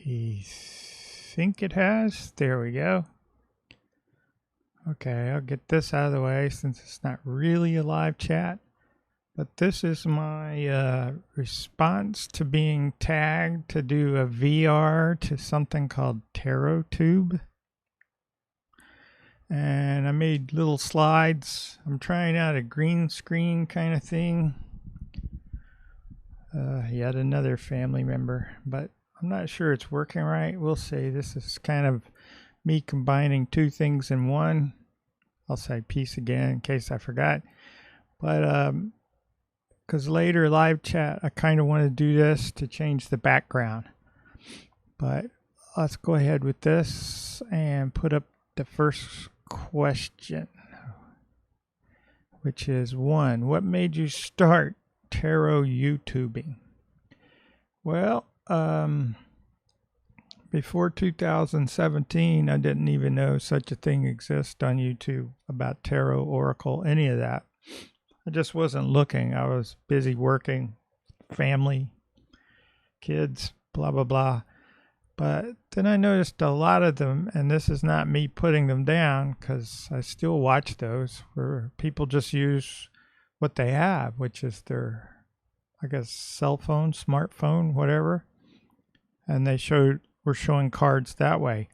I think it has. There we go. Okay, I'll get this out of the way since it's not really a live chat. But this is my response to being tagged to do a VR to something called Tarot Tube. And I made little slides. I'm trying out a green screen kind of thing. Yet another family member, but I'm not sure it's working right. We'll see. This is kind of me combining two things in one. I'll say peace again in case I forgot. But because later live chat, I kind of want to do this to change the background. But let's go ahead with this and put up the first question, which is 1. What made you start tarot YouTubing? Well, before 2017, I didn't even know such a thing exists on YouTube about tarot, oracle, any of that. I just wasn't looking. I was busy working, family, kids, blah, blah, blah. But then I noticed a lot of them, and this is not me putting them down because I still watch those, where people just use what they have, which is their, I guess, cell phone, smartphone, whatever. And they were showing cards that way.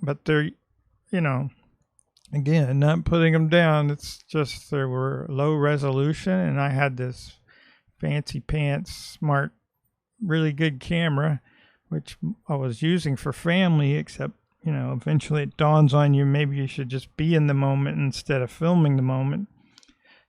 But they're, again, not putting them down. It's just they were low resolution, and I had this fancy pants, smart, really good camera, which I was using for family, except, eventually it dawns on you, maybe you should just be in the moment instead of filming the moment.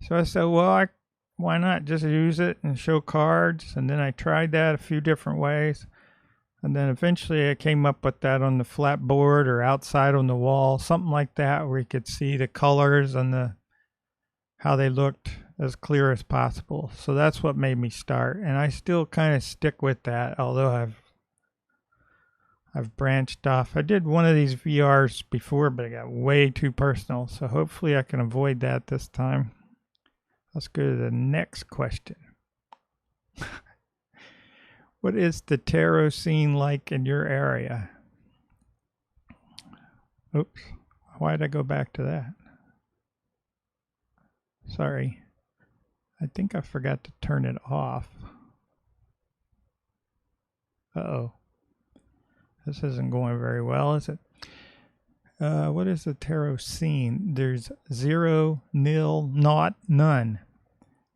So I said, well, why not just use it and show cards? And then I tried that a few different ways. And then eventually I came up with that on the flat board or outside on the wall, something like that, where you could see the colors and how they looked as clear as possible. So that's what made me start. And I still kind of stick with that, although I've branched off. I did one of these VRs before, but it got way too personal. So hopefully I can avoid that this time. Let's go to the next question. What is the tarot scene like in your area? Oops, why did I go back to that? Sorry. I think I forgot to turn it off. Uh-oh. This isn't going very well, is it? What is the tarot scene? There's 0, nil, naught, none.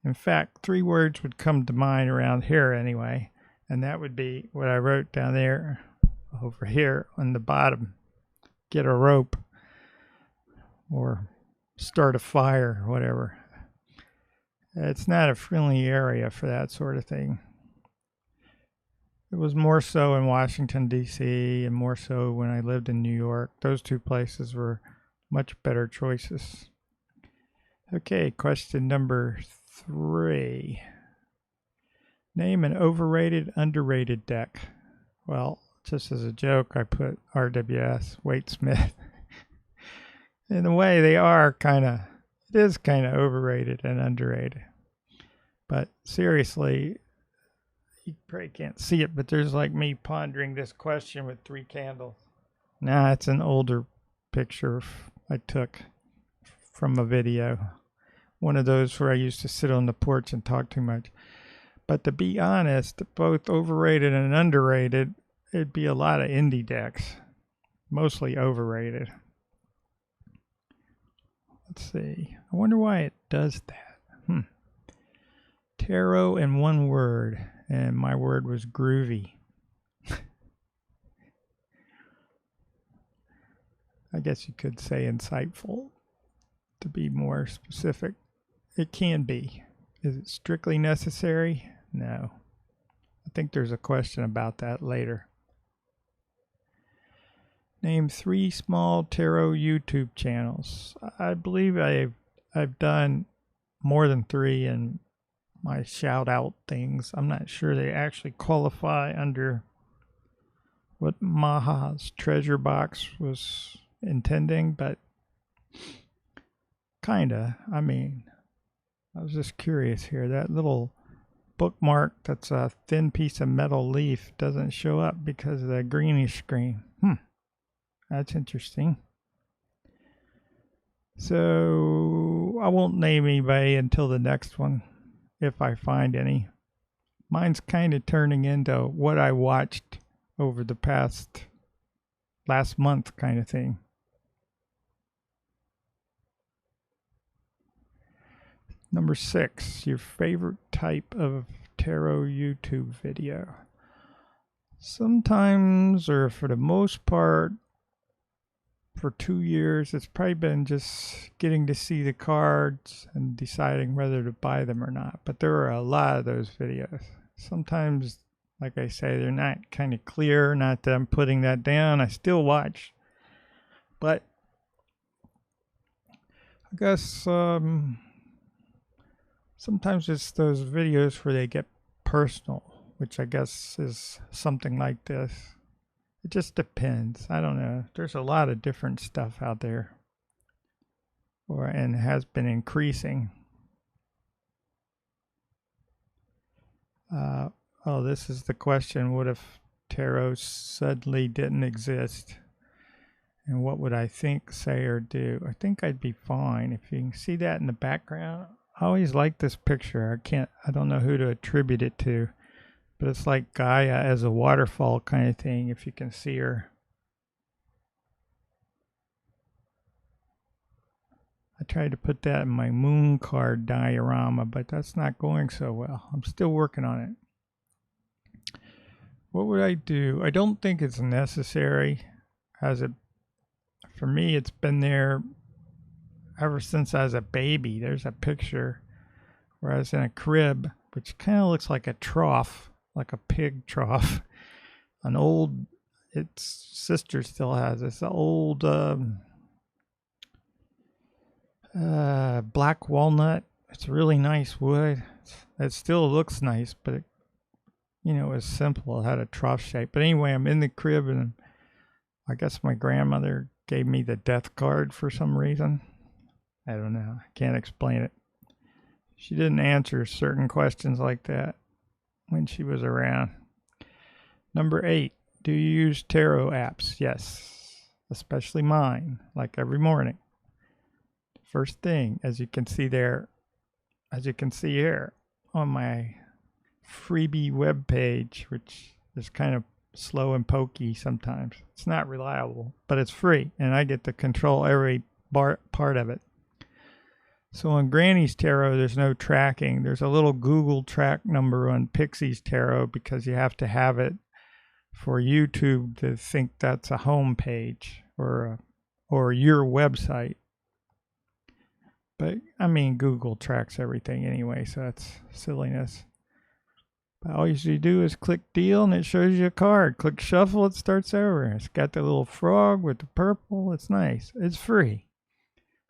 In fact, 3 words would come to mind around here anyway. And that would be what I wrote down there, over here on the bottom. Get a rope or start a fire, or whatever. It's not a friendly area for that sort of thing. It was more so in Washington, D.C., and more so when I lived in New York. Those 2 places were much better choices. Okay, question number 3. Name an overrated, underrated deck. Well, just as a joke, I put RWS, Wade Smith. In a way, it is kind of overrated and underrated. But seriously, you probably can't see it, but there's like me pondering this question with 3 candles. Nah, it's an older picture I took from a video. One of those where I used to sit on the porch and talk too much. But to be honest, both overrated and underrated, it'd be a lot of indie decks. Mostly overrated. Let's see. I wonder why it does that. Tarot in 1 word. And my word was groovy. I guess you could say insightful, to be more specific. It can be. Is it strictly necessary? No. I think there's a question about that later. Name 3 small tarot YouTube channels. I believe I've done more than 3 in my shout out things. I'm not sure they actually qualify under what Maha's treasure box was intending, but kinda. I mean, I was just curious here. That little bookmark that's a thin piece of metal leaf doesn't show up because of the greenish screen. That's interesting. So I won't name anybody until the next one, if I find any. Mine's kind of turning into what I watched over the last month kind of thing. Number 6, your favorite type of tarot YouTube video. Sometimes, or for the most part, for 2 years, it's probably been just getting to see the cards and deciding whether to buy them or not. But there are a lot of those videos. Sometimes, like I say, they're not kind of clear. Not that I'm putting that down. I still watch. But I guess sometimes it's those videos where they get personal, which I guess is something like this. It just depends. I don't know. There's a lot of different stuff out there, and has been increasing. This is the question. What if tarot suddenly didn't exist? And what would I think, say, or do? I think I'd be fine. If you can see that in the background, I always like this picture. I don't know who to attribute it to, but it's like Gaia as a waterfall kind of thing, if you can see her. I tried to put that in my moon card diorama, but that's not going so well. I'm still working on it. What would I do? I don't think it's necessary. For me, it's been there ever since I was a baby. There's a picture where I was in a crib, which kind of looks like a trough, like a pig trough. Its sister still has this old black walnut. It's really nice wood. It still looks nice, but it was simple. It had a trough shape. But anyway, I'm in the crib, and I guess my grandmother gave me the death card for some reason. I don't know. I can't explain it. She didn't answer certain questions like that when she was around. Number 8, do you use tarot apps? Yes, especially mine, like every morning. First thing, as you can see here on my freebie web page, which is kind of slow and pokey sometimes. It's not reliable, but it's free, and I get to control every part of it. So on Granny's Tarot, there's no tracking. There's a little Google track number on Pixie's Tarot because you have to have it for YouTube to think that's a home page or your website. But I mean, Google tracks everything anyway, so that's silliness. But all you do is click deal and it shows you a card. Click shuffle, it starts over. It's got the little frog with the purple. It's nice. It's free.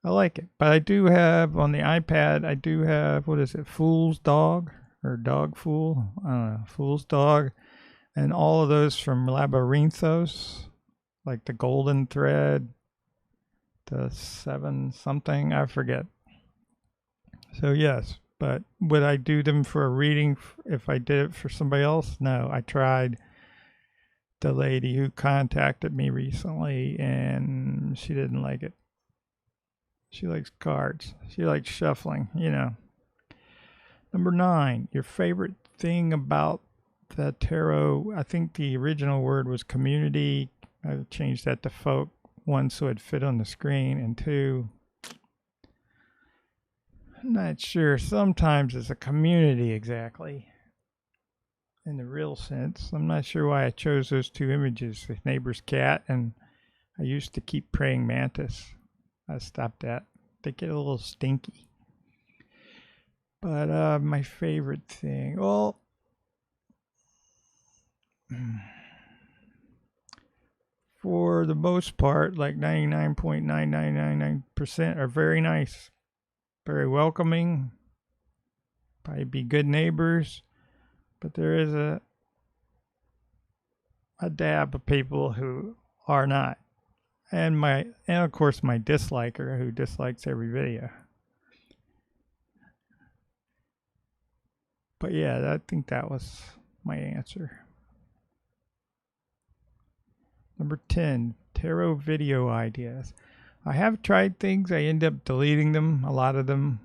I like it. But I do have on the iPad, what is it, Fool's Dog or Dog Fool? I don't know, Fool's Dog. And all of those from Labyrinthos, like the Golden Thread, the 7 something, I forget. So yes, but would I do them for a reading if I did it for somebody else? No, I tried the lady who contacted me recently and she didn't like it. She likes cards. She likes shuffling, Number 9, your favorite thing about the tarot. I think the original word was community. I changed that to folk. 1, so it fit on the screen. And 2, I'm not sure. Sometimes it's a community exactly. In the real sense. I'm not sure why I chose those 2 images. The neighbor's cat, and I used to keep praying mantis. I stopped that. They get a little stinky. But my favorite thing, for the most part, like 99.9999% are very nice, very welcoming, probably be good neighbors, but there is a dab of people who are not. And of course my disliker who dislikes every video. But yeah, I think that was my answer. Number 10, tarot video ideas. I have tried things. I end up deleting them, a lot of them.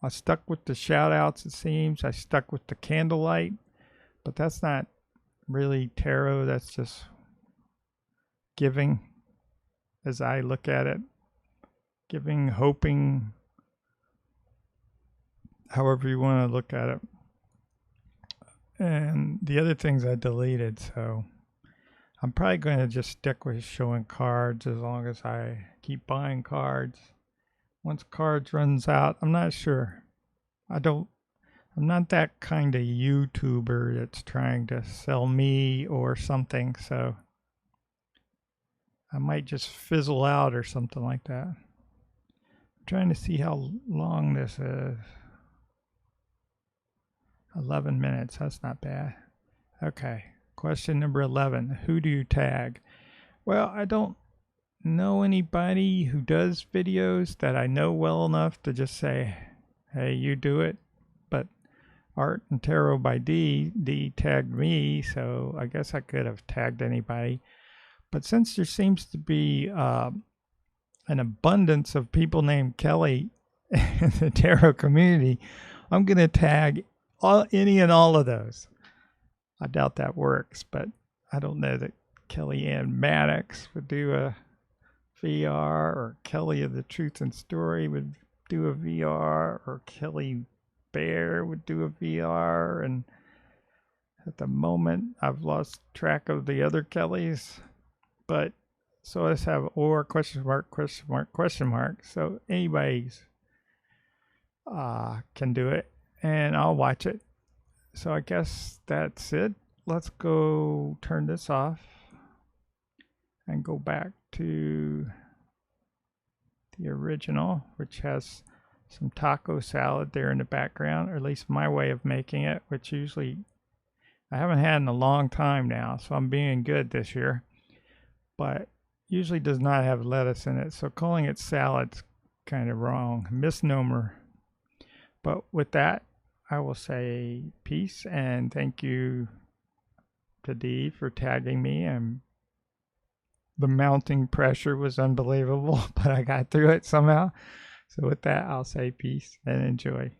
I stuck with the shout outs, it seems. I stuck with the candlelight, but that's not really tarot. That's just giving, as I look at it. Giving, hoping, however you want to look at it. And the other things I deleted, so I'm probably going to just stick with showing cards as long as I keep buying cards. Once cards runs out, I'm not sure. I'm not that kind of YouTuber that's trying to sell me or something, so I might just fizzle out or something like that. I'm trying to see how long this is. 11 minutes, that's not bad. Okay, question number 11. Who do you tag? Well, I don't know anybody who does videos that I know well enough to just say, hey, you do it. But Art and Tarot by D tagged me, so I guess I could have tagged anybody. But since there seems to be an abundance of people named Kelly in the tarot community, I'm going to tag any and all of those. I doubt that works, but I don't know that Kellyanne Maddox would do a VR, or Kelly of the Truth and Story would do a VR, or Kelly Bear would do a VR. And at the moment, I've lost track of the other Kellys. But so let's have or question mark, question mark, question mark. So anybody's can do it, and I'll watch it. So I guess that's it. Let's go turn this off and go back to the original, which has some taco salad there in the background, or at least my way of making it, which usually I haven't had in a long time now, so I'm being good this year. But usually does not have lettuce in it, so calling it salad's kind of wrong, misnomer. But with that, I will say peace and thank you to Dee for tagging me. And the mounting pressure was unbelievable, but I got through it somehow. So with that, I'll say peace and enjoy.